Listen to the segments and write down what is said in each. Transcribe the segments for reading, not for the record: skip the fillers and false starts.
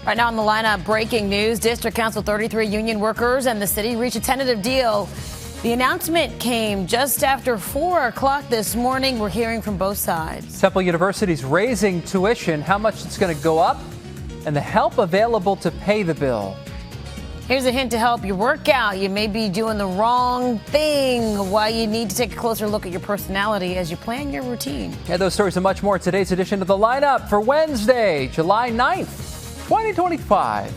Right now on the lineup, breaking news. District Council 33 union workers and the city reach a tentative deal. The announcement came just after 4 o'clock this morning. We're hearing from both sides. Temple University's raising tuition, how much it's going to go up, and the help available to pay the bill. Here's a hint to help you work out. You may be doing the wrong thing. Why you need to take a closer look at your personality as you plan your routine. Yeah, those stories and much more in today's edition of The Lineup for Wednesday, July 9th, 2025.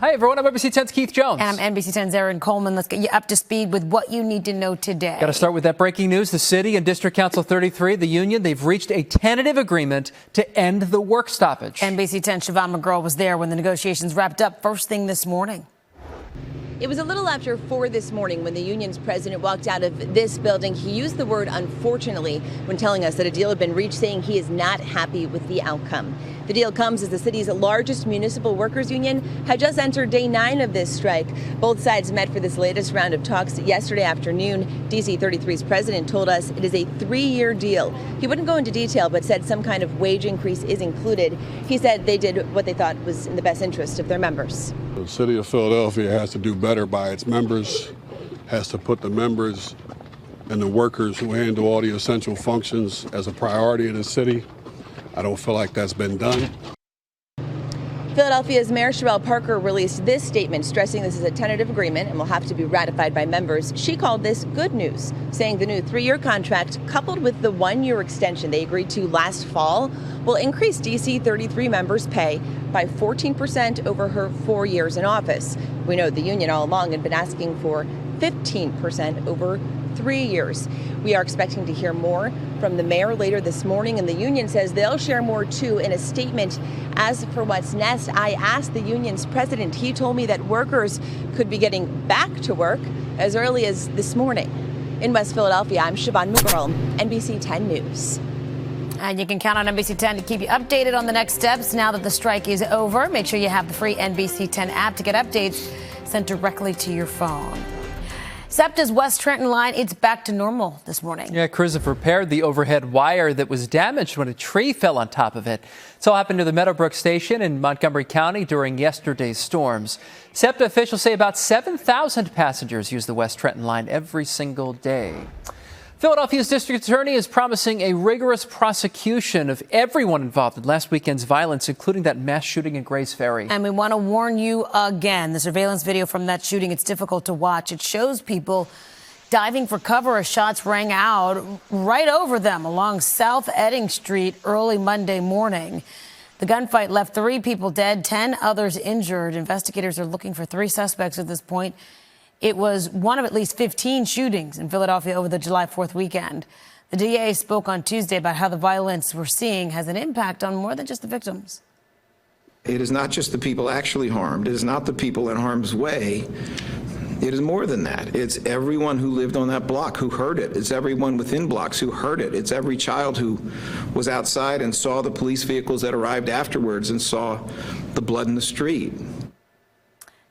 Hi, everyone. I'm NBC 10's Keith Jones. And I'm NBC 10's Erin Coleman. Let's get you up to speed with what you need to know today. Got to start with that breaking news. The city and District Council 33, the union, they've reached a tentative agreement to end the work stoppage. NBC 10's Siobhan McGraw was there when the negotiations wrapped up first thing this morning. It was a little after 4 this morning when the union's president walked out of this building. He used the word unfortunately when telling us that a deal had been reached, saying he is not happy with the outcome. The deal comes as the city's largest municipal workers union had just entered day 9 of this strike. Both sides met for this latest round of talks yesterday afternoon. DC 33's president told us it is a 3-year deal. He wouldn't go into detail, but said some kind of wage increase is included. He said they did what they thought was in the best interest of their members. The city of Philadelphia has to do better by its members, has to put the members and the workers who handle all the essential functions as a priority in the city. I don't feel like that's been done. Philadelphia's Mayor Sherelle Parker released this statement stressing this is a tentative agreement and will have to be ratified by members. She called this good news, saying the new 3-year contract, coupled with the 1-year extension they agreed to last fall, will increase DC 33 members' pay by 14% over her 4 years in office. We know the union all along had been asking for 15% over 3 years. We are expecting to hear more from the mayor later this morning, and the union says they'll share more too in a statement. As for what's next, I asked the union's president. He told me that workers could be getting back to work as early as this morning. In West Philadelphia, I'm Siobhan McGraw, NBC 10 News. And you can count on NBC 10 to keep you updated on the next steps now that the strike is over. Make sure you have the free NBC 10 app to get updates sent directly to your phone. SEPTA's West Trenton line, it's back to normal this morning. Yeah, crews have repaired the overhead wire that was damaged when a tree fell on top of it. This all happened near the Meadowbrook station in Montgomery County during yesterday's storms. SEPTA officials say about 7,000 passengers use the West Trenton line every single day. Philadelphia's district attorney is promising a rigorous prosecution of everyone involved in last weekend's violence, including that mass shooting in Gray's Ferry. And we want to warn you again, the surveillance video from that shooting, it's difficult to watch. It shows people diving for cover as shots rang out right over them along South Edding Street early Monday morning. The gunfight left 3 people dead, 10 others injured. Investigators are looking for 3 suspects at this point. It was one of at least 15 shootings in Philadelphia over the July 4th weekend. The DA spoke on Tuesday about how the violence we're seeing has an impact on more than just the victims. It is not just the people actually harmed. It is not the people in harm's way. It is more than that. It's everyone who lived on that block who heard it. It's everyone within blocks who heard it. It's every child who was outside and saw the police vehicles that arrived afterwards and saw the blood in the street.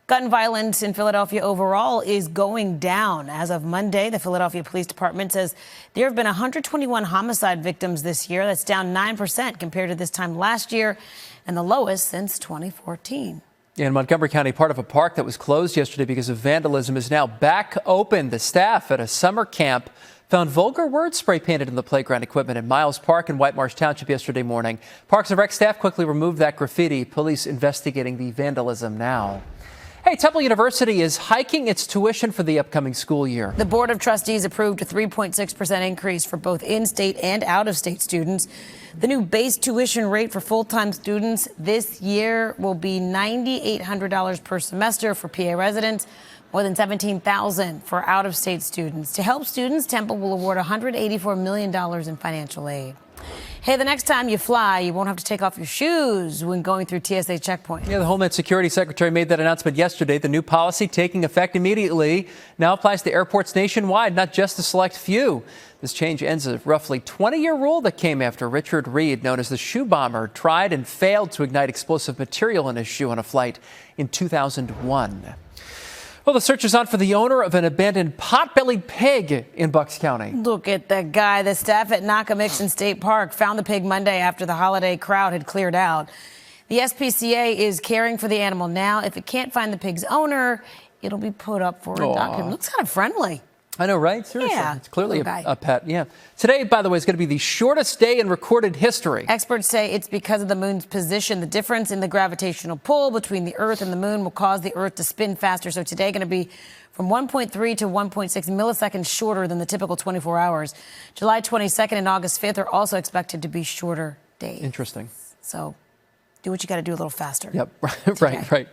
Gun violence in Philadelphia overall is going down. As of Monday, the Philadelphia Police Department says there have been 121 homicide victims this year. That's down 9% compared to this time last year and the lowest since 2014. In Montgomery County, part of a park that was closed yesterday because of vandalism is now back open. The staff at a summer camp found vulgar words spray painted in the playground equipment at Miles Park in White Marsh Township yesterday morning. Parks and Rec staff quickly removed that graffiti. Police investigating the vandalism now. Hey, Temple University is hiking its tuition for the upcoming school year. The Board of Trustees approved a 3.6% increase for both in-state and out-of-state students. The new base tuition rate for full-time students this year will be $9,800 per semester for PA residents, more than $17,000 for out-of-state students. To help students, Temple will award $184 million in financial aid. Hey, the next time you fly, you won't have to take off your shoes when going through TSA checkpoint. Yeah, the Homeland Security Secretary made that announcement yesterday. The new policy, taking effect immediately, now applies to airports nationwide, not just a select few. This change ends a roughly 20-year rule that came after Richard Reed, known as the shoe bomber, tried and failed to ignite explosive material in his shoe on a flight in 2001. Well, the search is on for the owner of an abandoned pot-bellied pig in Bucks County. Look at that guy. The staff at Nakamixon State Park found the pig Monday after the holiday crowd had cleared out. The SPCA is caring for the animal now. If it can't find the pig's owner, it'll be put up for adoption. Looks kind of friendly. I know, right? Seriously. Yeah, it's clearly little guy. a pet. Yeah. Today, by the way, is going to be the shortest day in recorded history. Experts say it's because of the moon's position. The difference in the gravitational pull between the Earth and the moon will cause the Earth to spin faster. So today going to be from 1.3 to 1.6 milliseconds shorter than the typical 24 hours. July 22nd and August 5th are also expected to be shorter days. Interesting. So do what you got to do a little faster. Yep. Right.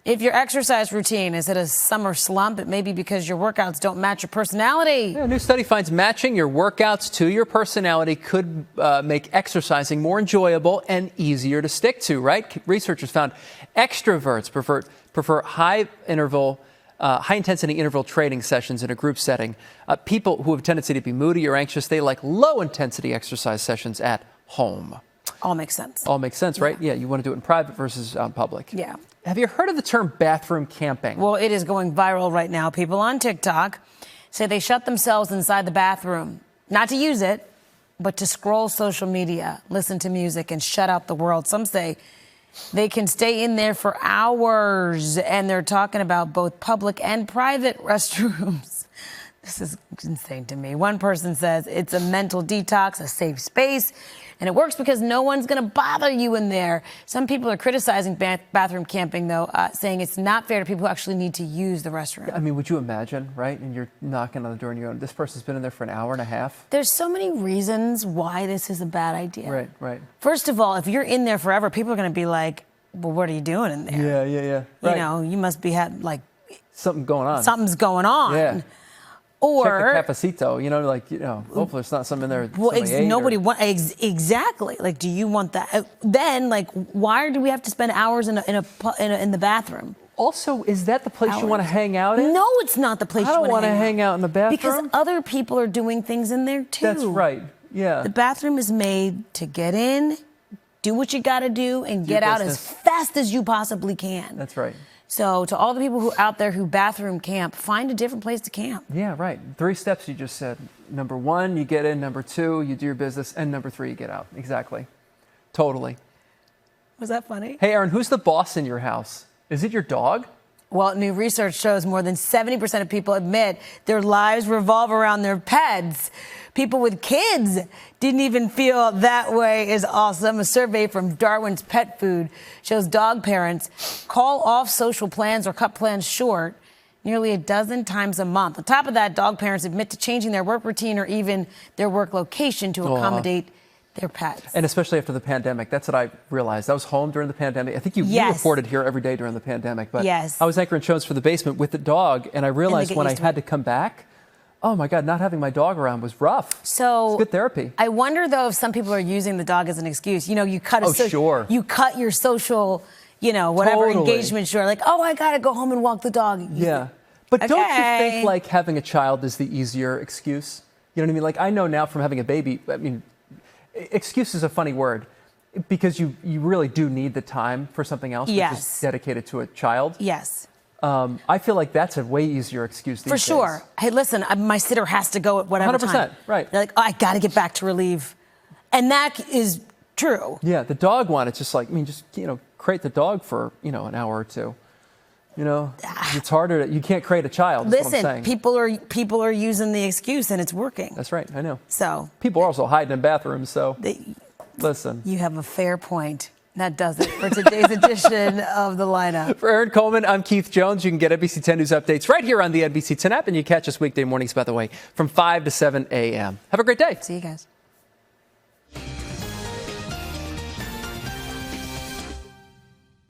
If your exercise routine is at a summer slump, it may be because your workouts don't match your personality. Yeah, a new study finds matching your workouts to your personality could make exercising more enjoyable and easier to stick to, right? Researchers found extroverts prefer high-intensity interval training sessions in a group setting. People who have a tendency to be moody or anxious, they like low-intensity exercise sessions at home. All makes sense. All makes sense, right? Yeah, you want to do it in private versus public. Yeah. Have you heard of the term bathroom camping? Well, it is going viral right now. People on TikTok say they shut themselves inside the bathroom, not to use it, but to scroll social media, listen to music, and shut out the world. Some say they can stay in there for hours, and they're talking about both public and private restrooms. This is insane to me. One person says it's a mental detox, a safe space, and it works because no one's going to bother you in there. Some people are criticizing bathroom camping, though, saying it's not fair to people who actually need to use the restroom. I mean, would you imagine, right? And you're knocking on the door and you're going, this person's been in there for an hour and a half. There's so many reasons why this is a bad idea. Right. First of all, if you're in there forever, people are going to be like, well, what are you doing in there? Yeah. Right. You know, you must be something going on. Something's going on. Yeah. Or check the cafecito, hopefully there's not something in there. Exactly. Like, do you want that? Then, why do we have to spend hours in the bathroom? Also, is that the place you want to hang out in? No, it's not the place you want to hang out. I don't want to hang out in the bathroom. Because other people are doing things in there too. That's right. Yeah. The bathroom is made to get in, do what you got to do, and get out as fast as you possibly can. That's right. So to all the people out there who bathroom camp, find a different place to camp. Yeah, right. 3 steps you just said. Number 1, you get in. Number 2, you do your business. And number 3, you get out. Exactly. Totally. Was that funny? Hey, Erin, who's the boss in your house? Is it your dog? Well, new research shows more than 70% of people admit their lives revolve around their pets. People with kids didn't even feel that way is awesome. A survey from Darwin's Pet Food shows dog parents call off social plans or cut plans short nearly a dozen times a month. On top of that, dog parents admit to changing their work routine or even their work location to accommodate their pets. And especially after the pandemic. That's what I realized. I was home during the pandemic. I think you reported here every day during the pandemic. But I was anchoring shows for the basement with the dog, and I realized when I had to come back, oh my God, not having my dog around was rough. So it's good therapy. I wonder though if some people are using the dog as an excuse. You know, you cut you cut your social, whatever engagement short. Like, oh, I gotta go home and walk the dog. Yeah. But don't you think like having a child is the easier excuse? You know what I mean? Like I know now from having a baby, excuse is a funny word because you really do need the time for something else, which is dedicated to a child. Yes. I feel like that's a way easier excuse these days. For sure. Hey, listen, my sitter has to go at whatever 100%, time. right. They're like, oh, I got to get back to relieve. And that is true. Yeah, the dog one, it's just like, crate the dog for, an hour or two. It's harder. You can't crate a child. Listen, people are using the excuse and it's working. That's right. I know. So people are also hiding in bathrooms. So listen, you have a fair point. That does it for today's edition of The Lineup. For Erin Coleman, I'm Keith Jones. You can get NBC 10 News updates right here on the NBC 10 app, and you catch us weekday mornings, by the way, from 5 to 7 a.m. Have a great day. See you guys.